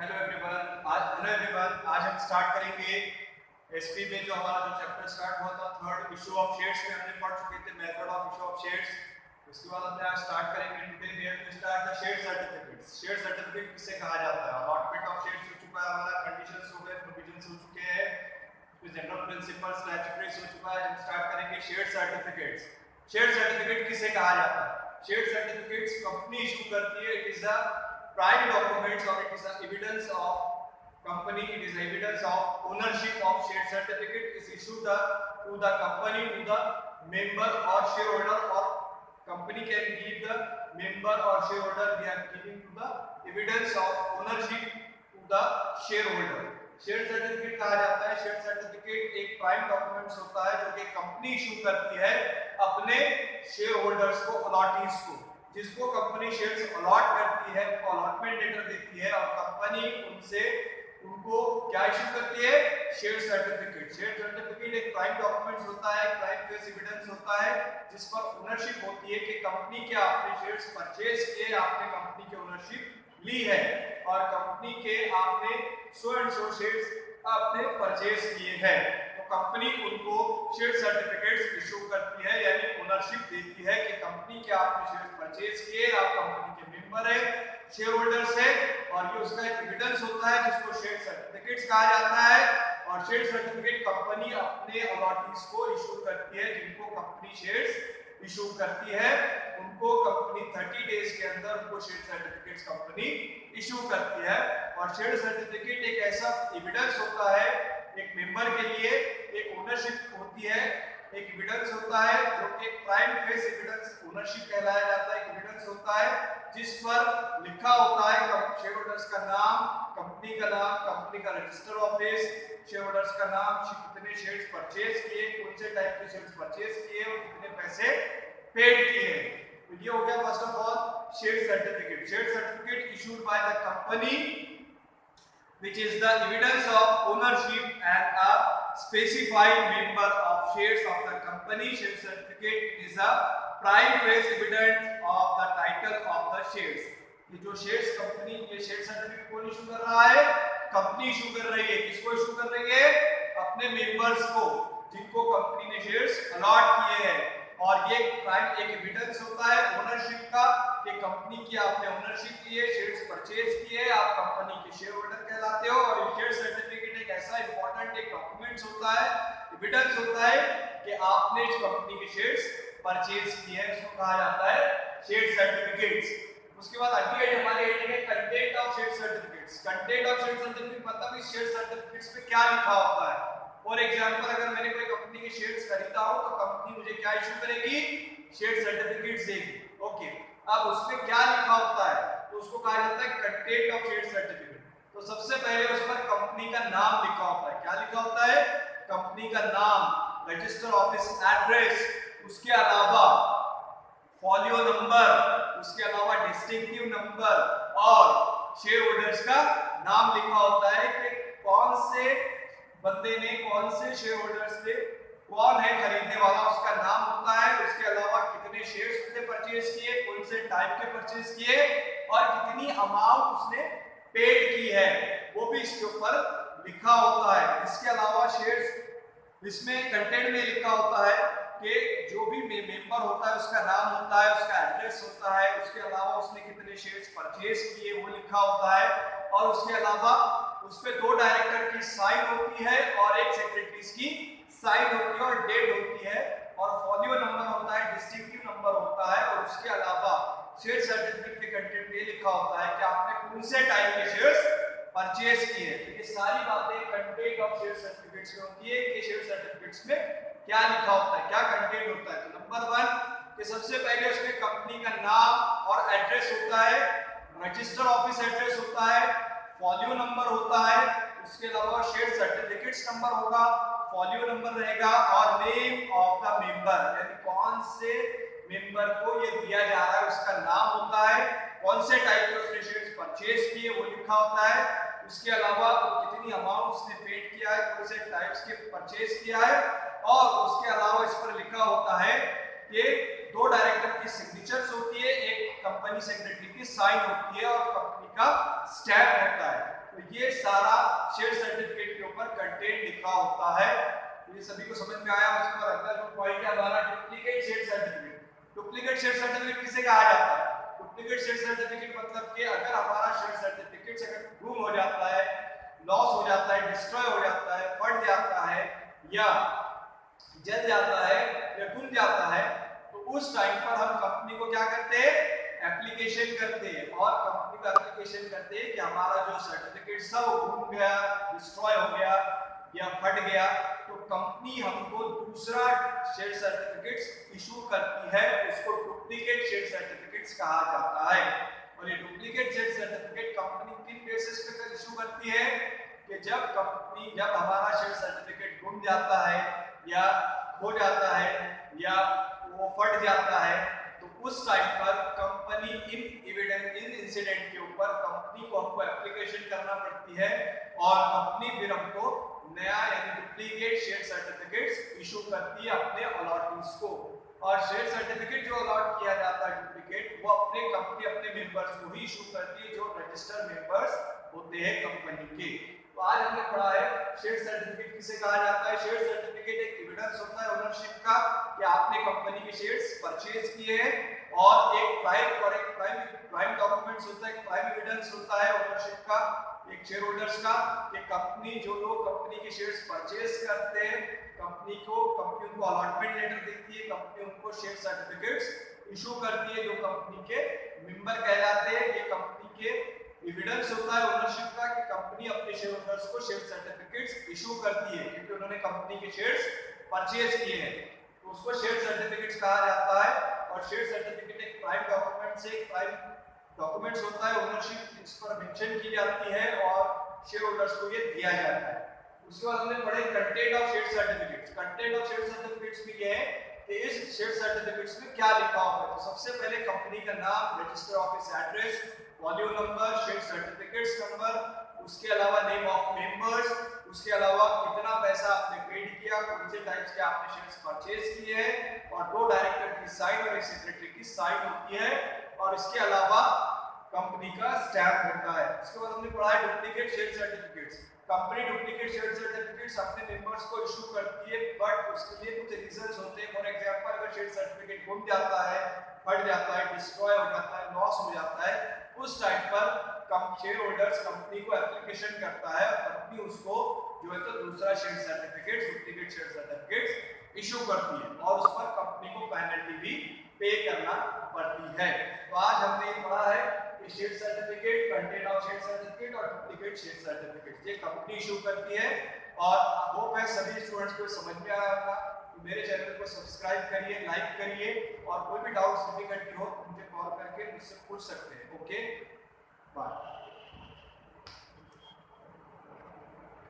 Hello everyone, आज हम start करेंगे एसपी में जो हमारा जो चैप्टर स्टार्ट हुआ था थर्ड इशू ऑफ शेयर्स में हमने पढ़ चुके थे method of issue of shares. उसके बाद हमने आज स्टार्ट करेंगे today we have to start the share certificates. Share certificate किसे कहा जाता है? अलॉटमेंट ऑफ शेयर्स हो चुका है हमारा, कंडीशंस हो गए, प्रोविजंस हो चुके हैं, फिर जनरल प्रिंसिपल्स स्टैट्यूटरीज हो चुका है। हम स्टार्ट करेंगे शेयर सर्टिफिकेट्स। शेयर सर्टिफिकेट किसे कहा जाता है? शेयर सर्टिफिकेट्स कंपनी इशू करती है। It is the prime documents or it is the evidence of company, it is evidence of ownership of share certificate is issued to the company, to the member or shareholder, or company can give the member or shareholder, they are giving to the evidence of ownership to the shareholder. Share certificate कहा जाता है। Share certificate एक prime documents होता है जो कि company issue करती है अपने शेयर होल्डर्स को, अलॉटीज को। जिसको कंपनी शेयर्स अलॉट करती है वो अलॉटमेंट लेटर देती है और कंपनी उनसे उनको क्या इशू करती है? Share certificate. शेयर सर्टिफिकेट एक प्राइम डॉक्यूमेंट्स होता है, प्राइम फेस एविडेंस होता है जिस पर ओनरशिप होती है कि कंपनी के आपने शेयर्स परचेज किए, आपने कंपनी की ओनरशिप ली है और कंपनी के आपने सो एंड सो शेयर्स आपने परचेज किए हैं। तो कंपनी उनको शेयर सर्टिफिकेट्स इशू करती है, यानी ओनरशिप देती है कि कंपनी के आपने शेयर्स परचेज किए, आप कंपनी के मेंबर है, शेयर होल्डर्स है, और ये उसका एक एविडेंस होता है जिसको शेयर सर्टिफिकेट्स कहा जाता है। और शेयर सर्टिफिकेट कंपनी अपने अलॉटीज को इशू करती है, जिनको कंपनी शेयर्स इशू करती है उनको कंपनी 30 डेज के अंदर उनको शेयर सर्टिफिकेट्स कंपनी इशू करती है। और शेयर सर्टिफिकेट एक ऐसा एविडेंस होता है एक मेंबर के लिए, एक ओनरशिप होती है, एक एविडेंस होता है जो कि प्राइम फेस एविडेंस ओनरशिप कहलाया जाता है। एक एविडेंस होता है जिस पर लिखा होता है शेयर होल्डर्स का नाम, कंपनी का नाम, कंपनी का रजिस्टर ऑफिस, शेयर होल्डर्स का नाम, कितने शेयर्स परचेज किए, कौन से टाइप के शेयर्स परचेज किए और कितने पैसे पेड किए। तो ये हो गया first of all share certificate. Share certificate issued by the company which is the evidence of ownership and a specified member of shares of the company. Share certificate is a prime face evidence of the title of the shares. ये जो shares company, ये share certificate कौन issue कर रहा है? Company issue कर रही है। किसको इशू कर रही है? अपने मेंबर्स को, जिनको कंपनी ने शेयर्स अलॉट किए हैं। और ये प्राइम एक एविडेंस होता है ओनरशिप का कि कंपनी की आपने ओनरशिप ली है, शेयर्स परचेज किए, आप कंपनी के शेयर होल्डर कहलाते हो। और ये शेयर सर्टिफिकेट एक ऐसा इंपॉर्टेंट एक डॉक्यूमेंट्स होता है, एविडेंस होता है कि आपने इस कंपनी के शेयर्स परचेज किए हैं, इसको कहा जाता है शेयर सर्टिफिकेट्स। उसके बाद अगली आइटम हमारी आइटम है content of share certificates. Content of share certificate मतलब इस शेयर सर्टिफिकेट्स में क्या लिखा होता है। फॉर एग्जांपल अगर मैंने कोई कंपनी के शेयर्स खरीदा हो तो कंपनी मुझे क्या इशू करेगी? शेयर सर्टिफिकेट्स देगी। ओके, अब उसमें क्या लिखा होता है तो उसको कहा जाता है कंटेंट ऑफ शेयर सर्टिफिकेट। तो सबसे पहले उस पर कंपनी का नाम लिखा होता है। क्या लिखा होता है? कंपनी का नाम, रजिस्टर ऑफिस एड्रेस, उसके अलावा फॉलियो नंबर, उसके अलावा डिस्टिंक्टिव नंबर और शेयर होल्डर्स का नाम लिखा होता है कि कौन से बंदे ने, कौन से शेयर होल्डर्स ने, कौन है खरीदने वाला, उसका नाम होता है। उसके अलावा कितने शेयर्स उसने परचेज किए, कौन से टाइप के परचेज किए और कितनी अमाउंट उसने पेड की है वो भी इसके ऊपर लिखा होता है। इसके अलावा शेयर्स, इसमें कंटेंट में लिखा होता है कि जो भी मेंबर होता है उसका नाम होता है, उसका एड्रेस होता है, उसके अलावा उसने कितने शेयर्स परचेज किए वो लिखा होता है। और उसके अलावा उस पे 2 डायरेक्टर की साइन होती है और एक सेक्रेटरीज की साइन होती है और डेट होती है। और फॉलियो नंबर होता है, डिस्टिंक्टिव नंबर होता है। और उसके अलावा शेयर सर्टिफिकेट के कंटेंट में लिखा होता है कि आपने कौन से टाइप के शेयर्स परचेज किए। तो ये सारी बातें कंटेंट ऑफ शेयर सर्टिफिकेट्स में होती है कि शेयर सर्टिफिकेट्स में क्या लिखा होता है, क्या कंटेंट होता है। तो नंबर 1 कि सबसे पहले उसमें कंपनी का नाम और एड्रेस होता है, रजिस्टर ऑफिस एड्रेस होता है, फॉलियो नंबर होता है, उसके अलावा शेयर सर्टिफिकेट्स नंबर होगा, फॉलियो नंबर रहेगा और नेम ऑफ द मेंबर, यानी कौन से मेंबर को ये दिया जा रहा है उसका नाम होता है, कौन से टाइप के उसने शेयर्स परचेज किए वो लिखा होता है। उसके अलावा कितनी अमाउंट उसने पेड किया है, कौन से टाइप्स के परचेज किया है। और उसके अलावा इस पर लिखा होता है कि 2 डायरेक्टर की सिग्नेचर्स होती है, एक कंपनी सेक्रेटरी की साइन होती है और कंपनी का स्टैम्प होता है। तो ये सारा शेयर सर्टिफिकेट के ऊपर कंटेंट लिखा होता है। ये सभी को समझ में आया। उसके बाद अगला जो पॉइंट है हमारा duplicate share certificate. Duplicate share certificate किसे कहा जाता है? डुप्लीकेट शेयर सर्टिफिकेट मतलब कि अगर हमारा शेयर सर्टिफिकेट अगर गुम हो जाता है, लॉस हो जाता है, डिस्ट्रॉय हो जाता है, फट जाता है या जल जाता है या गुम जाता है, तो उस टाइम पर हम कंपनी को क्या करते हैं? एप्लीकेशन करते हैं और कंपनी को एप्लीकेशन करते हैं कि हमारा जो सर्टिफिकेट था वो गुम गया, डिस्ट्रॉय हो गया या फट गया। तो कंपनी हमको दूसरा शेयर सर्टिफिकेट इशू करती है, उसको डुप्लीकेट शेयर सर्टिफिकेट्स कहा जाता है। और ये डुप्लीकेट शेयर सर्टिफिकेट कंपनी किन बेसिस पे इशू करती है? कि जब हमारा शेयर सर्टिफिकेट गुम जाता है या खो जाता है या वो फट जाता है, तो उस टाइम पर कंपनी इन इंसिडेंट के ऊपर कंपनी को हमको एप्लीकेशन करना पड़ती है और कंपनी फिर हमको नया यानी डुप्लीकेट शेयर सर्टिफिकेट्स इशू करती है अपने अलॉटीज को। और शेयर सर्टिफिकेट जो अलॉट किया जाता है डुप्लीकेट, वो कंपनी अपने मेंबर्स को ही इशू करती है जो रजिस्टर्ड मेंबर्स होते हैं कंपनी के। तो आज हमने पढ़ा है शेयर सर्टिफिकेट किसे कहा जाता है। शेयर सर्टिफिकेट एक एविडेंस होता है ओनरशिप का कि आपने कंपनी के शेयर्स परचेज किए हैं, और एक प्राइम डॉक्यूमेंट्स होता है, एक प्राइम एविडेंस होता है ओनरशिप का, एक शेयर होल्डर्स का, कि कंपनी जो लोग कंपनी के शेयर्स परचेज करते हैं, कंपनी उनको अलॉटमेंट लेटर देती है, कंपनी उनको शेयर सर्टिफिकेट्स इशू करती है जो कंपनी के मेंबर कहलाते हैं। ये कंपनी के एविडेंस होता है ओनरशिप का कि कंपनी अपने शेयर होल्डर्स को शेयर सर्टिफिकेट्स इशू करती है क्योंकि उन्होंने कंपनी के शेयर्स परचेज किए हैं, तो उसको शेयर सर्टिफिकेट्स कहा जाता है। और शेयर सर्टिफिकेट एक प्राइम डॉक्यूमेंट्स होता है ओनरशिप, इस पर मेंशन की जाती है और शेयर होल्डर्स को ये दिया जाता है। उसके बाद हमने पढ़े content of share certificates. Content of share certificates में ये है कि इस शेयर सर्टिफिकेट्स में क्या लिखा होगा। तो सबसे पहले कंपनी का नाम, register office address, volume number, share certificates number, उसके अलावा नेम ऑफ मेंबर्स, उसके अलावा कितना पैसा आपने पेड किया, कौन से टाइप्स के आपने शेयर्स परचेज किए हैं, और 2 डायरेक्टर की साइन और एक सेक्रेटरी की साइन होती है, और इसके अलावा कंपनी का स्टैम्प होता है। उसके बाद हमने पढ़ा है duplicate share certificates. Company duplicate share certificates अपने मेंबर्स को इशू करती है, बट उसके लिए कुछ रीजंस होते हैं। फॉर एग्जांपल, अगर शेयर सर्टिफिकेट गुम जाता है, फट जाता है, डिस्ट्रॉय हो जाता है, लॉस हो जाता है, उस टाइम पर शेयर होल्डर्स कंपनी को एप्लीकेशन करता है और कंपनी उसको जो है तो दूसरा share certificate, duplicate share certificate issue करती है और उस पर कंपनी को पेनल्टी भी पे करना पड़ती है। तो आज हमने पढ़ा है कि share certificate, content of share certificate और डुप्लीकेट शेयर सर्टिफिकेट ये कंपनी इशू करती है। और होप है सभी स्टूडेंट्स को समझ में आया होगा। तो मेरे चैनल को सब्सक्राइब करिए, लाइक करिए, और कोई भी डाउट्स डिफिकल्टी हो तो मुझे कॉल करके मुझसे पूछ सकते हैं। Okay, bye.